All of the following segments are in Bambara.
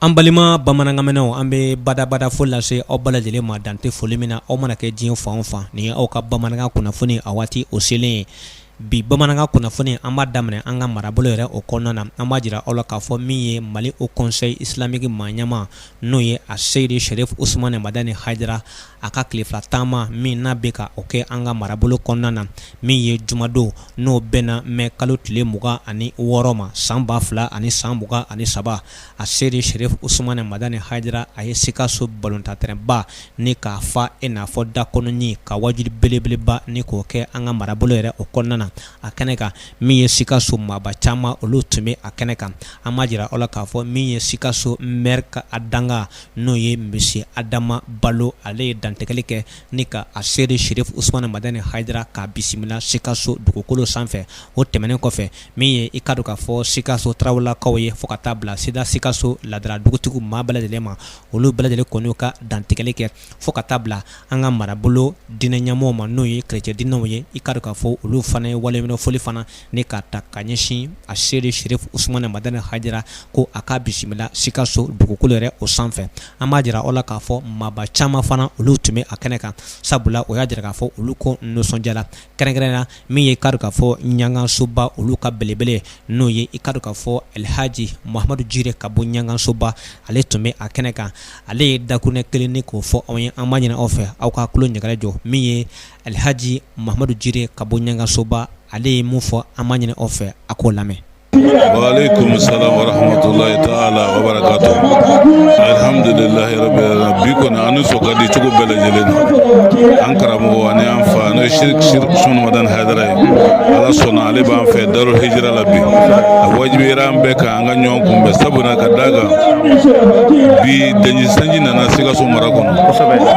An balima bamanankamɛnnaw an bɛ badabada fo lase aw bɛɛ lajɛlen ma dante foli min na aw mana kɛ diɲɛ fan o fan nin ye aw ka bamanankan kunnafoni a waati o selen ye bi bamanankan kunnafoni an b'a daminɛ an ka marabolo yɛrɛ o kɔnɔna na an b'a jira aw la k'a fɔ min ye Mali Haut Conseil islamique maaɲɛma n'o ye a Seydi Sherif Usumane Madani Hayidara a ka tilefila taama min n'a bɛ ka o kɛ an ka marabolo kɔnɔna na min ye jumadon n'o bɛnna mɛn kalo tile 26 ma san 2023 a Seydi Sherif Usumane Madani Hayidara a ye Sikaso balontatɛrɛnba ni k'a fa i n'a fɔ dakɔnɔni ka wajuli belebeleba ni k'o kɛ an ka marabolo yɛrɛ o kɔnɔna na a kɛnɛ kan min ye Sikaso maaba caman olu tun bɛ a kɛnɛ kan an b'a jira aw la k'a fɔ min ye Sikaso maire ka a danga n'o ye Monsieur Adama Balo ale ye dantigɛli kɛ ni ka a Seydi Sherif Usumane Madani Hayidara k'a bisimila Sikaso dugukolo sanfɛ o tɛmɛnen kɔfɛ min ye i ka dɔn k'a fɔ Sikaso tarawelelakaw ye fo ka taa bila sida Sikaso ladara dugutigiw maa bɛɛ lajɛlen ma olu bɛɛ lajɛlen kɔni ka dantigɛli kɛ fo ka taa bila an ka marabolo diinɛ ɲɛmɔgɔw ma n'o ye chrétien diinɛw ye i ka dɔn k'a fɔ olu fana ye waleminɛfoli fana ni k'a ta ka ɲɛsin a Seydi Sherif Usumane Madani Hayidara ko a ka bisimila Sikaso dugukolo yɛrɛ o sanfɛ an b'a jira aw la k'a fɔ maaba caman fana olu tun bɛ a kɛnɛ kan sabula o y'a jira k'a fɔ olu ko nisɔndiyara kɛrɛnkɛrɛnnenya min ye i ka dɔn k'a fɔ ɲangansoba olu ka belebele n'o ye i ka dɔn k'a fɔ Elhaji Muhamadu Jire ka bɔ ɲangansoba ale tun bɛ a kɛnɛ kan ale ye dakuruɲɛ kelen ni k'o fɔ anw ye an b'a ɲini aw fɛ aw ka tulo ɲɛgɛrɛ jɔ min ye Elhaji Muhamadu Jire ka bɔ ɲangansoba ale ye mun fɔ an b'a ɲini aw fɛ a k'o lamɛn. Waalaikum salam warahmatullahi ta'ala wabarakatuh. Alhamdulillahi rabbil alamin. Bi kɔni an ni sɔgɔdi cogo bɛɛ lajɛlen na. An karamɔgɔ ani an fa n'o ye Seydi Sherif Usumane Madani Hayidara ye. Ala sɔnna ale b'an fɛ Darul Hijra la bi. A wajibiyara an bɛɛ kan an ka ɲɔgɔn kunbɛn sabula ka d'a kan bi daji sanji nana Sikaso mara kɔnɔ.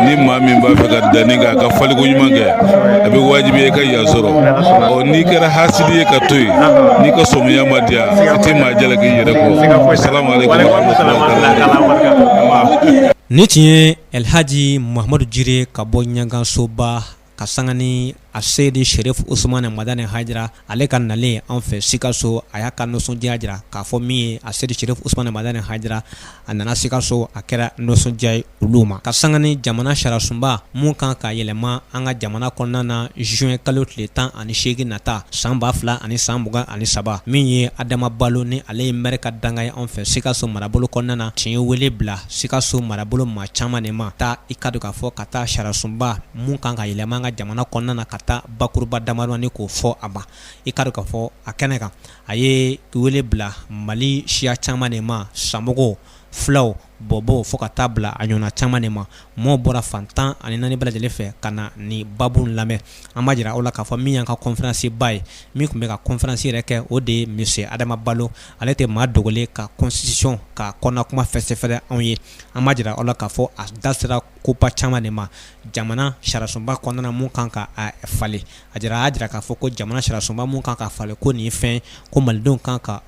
Ni maa min b'a fɛ ka danni kɛ a ka faliko ɲuman kɛ a bɛ wajibiya i ka yan sɔrɔ. N'i kɛra hasidi ye ka to yen n'i ka somiya ma diya ite maa jalaki yɛrɛ kɔ. Assalamu alaikum warahmatullahi. Ni tun ye Elhaji Muhamadu Jire ka bɔ ɲangansoba ka sanga ni a Seydi Sherif Usumane Madani Hayidara ale ka nalen an fɛ Sikaso a y'a ka nisɔndiya jira k'a fɔ min ye a Seydi Sherif Usumane Madani Hayidara a nana Sikaso a kɛra nisɔndiya ye olu ma ka sanga ni jamana sariyasunba mun kan ka yɛlɛma an ka jamana kɔnɔna na juin kalo tile 18 nata san 2023 min ye Adama Balo ni ale ye maire ka danga ye an fɛ Sikaso marabolo kɔnɔna na tiɲɛ wele bila Sikaso marabolo maa caman de ma taa i ka dɔn k'a fɔ ka taa sariyasunba mun kan ka yɛlɛma an ka jamana kɔnɔna na ka taa bakuruba damadɔni k'o fɔ a ma i ka dɔn k'a fɔ a kɛnɛ kan a ye wele bila Mali siya caman de ma samɔgɔw filaw bɔbɔw fo ka taa bila a ɲɔgɔnna caman de ma mɔɔw bɔra fantan ani naani bɛɛ lajɛlen fɛ ka na ni babu lamɛn an b'a jira aw la k'a fɔ min y'an ka conférence ba ye min tun bɛ ka conférence yɛrɛ kɛ o de ye Monsieur Adama Balo ale tɛ maa dogolen ka constitution ka kɔnɔ kuma fɛsɛfɛsɛ anw ye an b'a jira aw la k'a fɔ a da sera koba caman de ma jamana sariyasunba kɔnɔna mun kan ka falen a y'a jira k'a fɔ ko jamana sariyasunba mun kan ka falen ko nin ye fɛn ko malidenw kan ka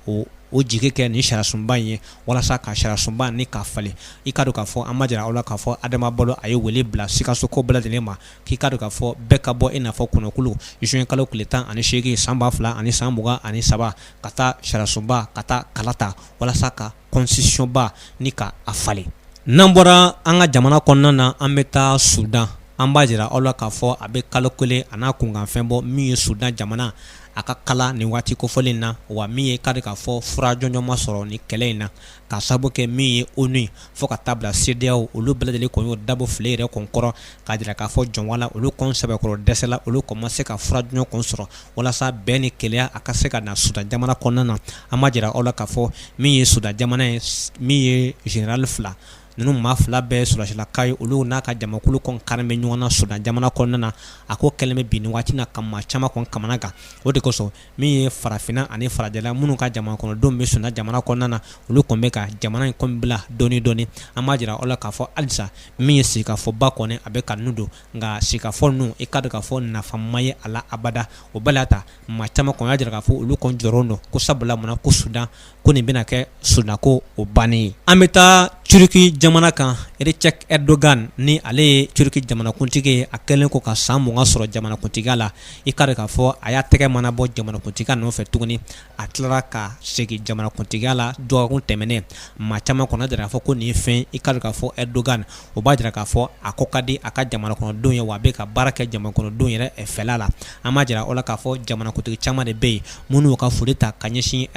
o jigi kɛ nin sariyasunba in ye walasa ka sariyasunba ni k'a falen i ka dɔn k'a fɔ an ma jira aw la k'a fɔ Adama Balo a ye wele bila Sikaso ko bɛɛ lajɛlen ma k'i ka dɔn k'a fɔ bɛɛ ka bɔ i n'a fɔ kɔnɔkulu juin kalo tile 18 san 2023 ka taa sariyasunba ka taa kala ta walasa ka constitution ba ni ka a falen n'an bɔra an ka jamana kɔnɔna na an bɛ taa Sudan an b'a jira aw la k'a fɔ a bɛ kalo kelen a n'a kunkanfɛn bɔ min ye Sudan jamana a ka kala nin waati kofɔlen na wa min ye ka k'a fɔ fura jɔnjɔn ma sɔrɔ ni kɛlɛ in na ka sababu kɛ min ye ONU fo ka taa bila CEDEAO olu bɛɛ lajɛlen kɔni y'o dabɔ file yɛrɛ kɔn kɔrɔ k'a jira k'a fɔ jɔnwala olu kɔn sɛbɛkɔrɔ dɛsɛla olu kɔn ma se ka fura jɔnjɔn kɔn sɔrɔ walasa bɛn ni kɛlɛya a ka se ka na Sudan jamana kɔnɔna na an ma jira aw la k'a fɔ min ye Sudan jamana ye min ye général fila ninnu maa fila bɛɛ sɔrɔsilaka ye olu n'a ka jamakulu kɔn karen bɛ ɲɔgɔn na Sudan jamana kɔnɔna na a ko kɛlɛ bɛ bin nin waati na ka maa caman kɔn kamana kan o de kosɔn min ye farafinna ani farajɛla minnu ka jamana kɔnɔdenw bɛ Sudan jamana kɔnɔna na olu kɔn bɛ ka jamana in kɔn bila dɔɔni dɔɔni an b'a jira aw la k'a fɔ halisa min ye sigikafɔba kɔni a bɛ ka ninnu don nka sigikafɔ ninnu i ka dɔn k'a fɔ nafa ma ye a la abada o bɛɛ la ta maa caman kɔn y'a jira k'a fɔ olu kɔn jɔrɔlen don ko sabula munna ko Sudan ko nin bɛna kɛ Sudan ko o bannen ye an bɛ taa Turki jamana kan Recep Erdogan ni ale ye Turki jamanakuntigi a kɛlen ko ka san 20 sɔrɔ jamanakuntigiya la i ka k'a fɔ a y'a tɛgɛ mana bɔ jamanakuntigiya nɔfɛ tuguni a tilara ka segin jamanakuntigiya la dɔgɔkun tɛmɛnen maa caman kɔnɔ jira k'a fɔ ko nin ye fɛn i ka k'a fɔ Erdogan o b'a jira k'a fɔ a ko ka di a ka jamanakɔnɔdenw ye wa a bɛ ka baara kɛ jamanakɔnɔdenw yɛrɛ fɛla la an b'a jira o la k'a fɔ jamanakuntigi caman de bɛ yen minnu ka foli ta ka ɲɛsin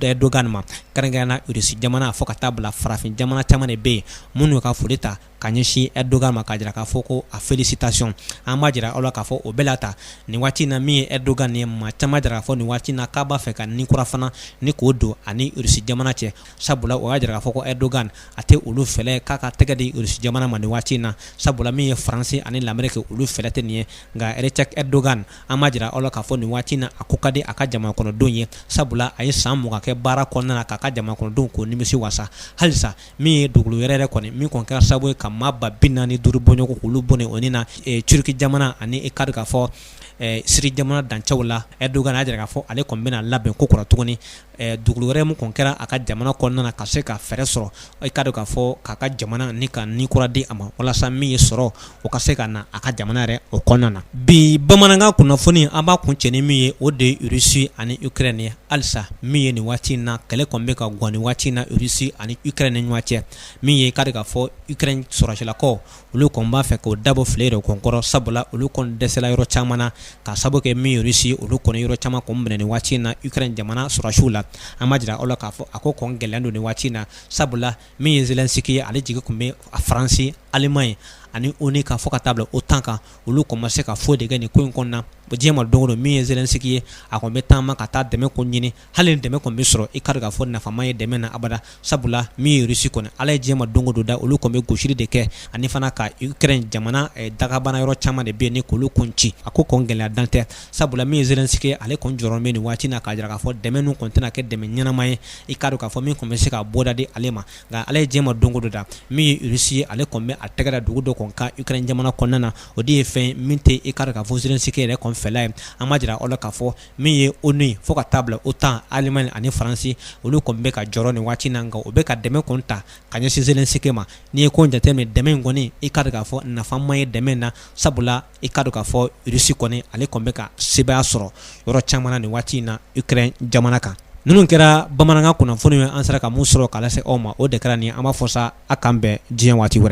Erdogan ma kɛrɛnkɛrɛnna Rusi jamana fɔ ka taa bila farafin jamana caman de bɛ yen minnu ka foli ta ka ɲɛsin Erdogan ma ka jira k'a fɔ ko a félicitation an b'a jira aw la k'a fɔ o bɛɛ la ta nin waati in na min ye Erdogan ye maa caman jira k'a fɔ nin waati in na k'a b'a fɛ ka nin kura fana ni k'o don ani Rusi jamana cɛ sabula o y'a jira k'a fɔ ko Erdogan a tɛ olu fɛlɛ k'a ka tɛgɛ di Rusi jamana ma nin waati in na sabula min ye Faransi ani l'Amérique olu fɛlɛ tɛ nin ye nka Recep Erdogan an b'a jira aw la k'a fɔ nin waati in na a ko ka di a ka jamanakɔnɔdenw ye sabula a ye san 20 kɛ baara kɔnɔna na k'a ka jamanakɔnɔdenw k'o nimisi wasa halisa min ye dugukolo yɛrɛ kɔni min kɔni kɛra sababu ye ka maa ba 45 bɔɲɔgɔn k'olu bɔnɛ o ni na Turki jamana ani i ka k'a fɔ Siri jamana dancɛw la Erdogan a jira k'a fɔ ale kɔni bɛna labɛn ko kura tuguni dugukolo wɛrɛ mun kɔni kɛra a ka jamana kɔnɔna na ka se ka fɛɛrɛ sɔrɔ i ka k'a fɔ k'a ka jamana ni ka ni kura di a ma walasa min ye sɔrɔ o ka se ka na a ka jamana yɛrɛ o kɔnɔna na bi bamanankan kunnafoni an b'a kun cɛ ni min ye o de ye Rusi ani Ukraine ye halisa min ye nin waati in na kɛlɛ kɔni bɛ ka gwan nin waati in na Rusi ani Ukraine ni ɲɔgɔn cɛ min ye i ka k'a fɔ Ukraine sɔrɔsilakaw olu kɔni b'a fɛ k'o dabɔ file yɛrɛ kɔnkɔrɔ sabula olu kɔni dɛsɛla yɔrɔ caman na ka sababu kɛ min ye Rusi olu kɔni yɔrɔ caman kɔni minɛ nin waati in na Ukraine jamana sɔrɔsiw la an b'a jira aw la k'a fɔ a ko kɔni gɛlɛn don nin waati in na sabula min ye Zelensky ye ale jigi tun bɛ Faransi Allemagne ani ONU ka fɔ ka taa bila OTAN kan olu kɔni ma se ka foyi de kɛ nin ko in kɔnɔna diɲɛ ma don o don min ye Zelensky ye a kɔni bɛ taama ka taa dɛmɛ ko ɲini hali ni dɛmɛ kɔni bɛ sɔrɔ i ka k'a fɔ nafama ye dɛmɛ na abada sabula min ye Rusi kɔni ala ye diɲɛ ma don o don da olu kɔni bɛ gosili de kɛ ani fana ka Ukraine jamana dagabana yɔrɔ caman de bɛ yen ni k'olu kun ci a ko kɔni gɛlɛya dan tɛ sabula min ye Zelensky ye ale kɔni jɔyɔrɔ bɛ nin waati in na k'a jira k'a fɔ dɛmɛ ninnu kɔni tɛna kɛ dɛmɛ ɲɛnama ye i ka k'a fɔ min kɔni bɛ se ka bɔda di ale ma nka ala ye diɲɛ ma don o don da min ye Rusi ye ale kɔni bɛ a tɛgɛ da dugu dɔ kɔni ka Ukraine jamana kɔnɔna na o de ye fɛn min tɛ i ka k'a fɔ Zelensky yɛrɛ kɔni fɛla ye an b'a jira aw la k'a fɔ min ye ONU fo ka taa bila OTAN Allemagne ani Faransi olu kɔni bɛ ka jɔrɔ nin waati in na nka o bɛ ka dɛmɛ kɔni ta ka ɲɛsin Zelensky ma n'i ye ko jateminɛ dɛmɛ in kɔni i ka k'a fɔ nafama ye dɛmɛ in na sabula i ka k'a fɔ Rusi kɔni ale kɔni bɛ ka sebaya sɔrɔ yɔrɔ caman na nin waati in na Ukraine jamana kan ninnu kɛra bamanankan kunnafoni ye an sera ka mun sɔrɔ k'a lase aw ma o de kɛra nin an b'a fɔ sa a k'an bɛn diɲɛ waati wɛrɛ